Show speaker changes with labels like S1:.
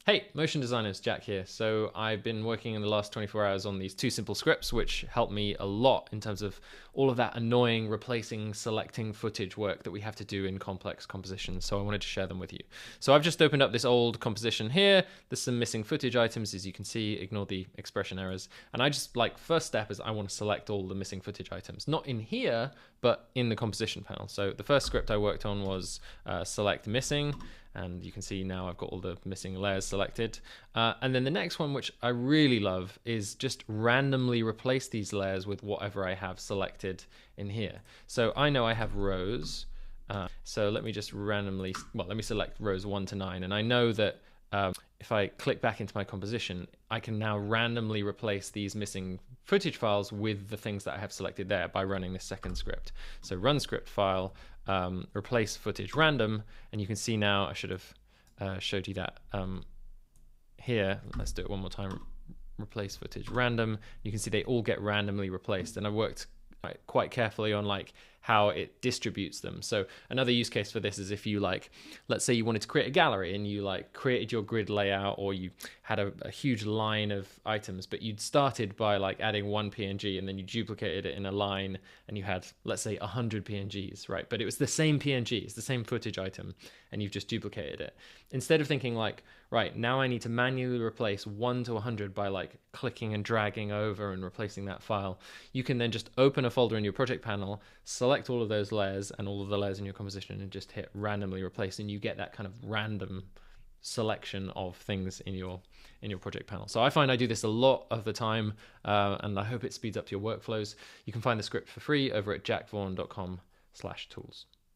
S1: Hey, motion designers, Jack here. So I've been working in the last 24 hours on these two simple scripts, which help me a lot in terms of all of that annoying replacing, selecting footage work that we have to do in complex compositions. So I wanted to share them with you. So I've just opened up this old composition here. There's some missing footage items, as you can see. Ignore the expression errors. And I just, first step is I want to select all the missing footage items. Not in here, but in the composition panel. So the first script I worked on was select missing. And you can see now I've got all the missing layers selected. And then the next one, which I really love, is just randomly replace these layers with whatever I have selected in here. So I know I have rows. So let me just randomly, let me select rows 1 to 9. And I know that if I click back into my composition, I can now randomly replace these missing footage files with the things that I have selected there by running this second script. So run script file, replace footage random, and you can see now I should have showed you that here. Let's do it one more time. Replace footage random. You can see they all get randomly replaced, and I worked quite carefully on how it distributes them. So another use case for this is if you let's say you wanted to create a gallery and you created your grid layout, or you had a huge line of items, but you'd started by adding one PNG and then you duplicated it in a line and you had, let's say, 100 PNGs, right? But it was the same PNG, it's the same footage item, and you've just duplicated it. Instead of thinking right, now I need to manually replace 1 to 100 by clicking and dragging over and replacing that file, you can then just open a folder in your project panel, select all of those layers and all of the layers in your composition, and just hit randomly replace, and you get that kind of random selection of things in your project panel. So I find I do this a lot of the time, and I hope it speeds up your workflows. You can find the script for free over at jackvaughan.com/tools.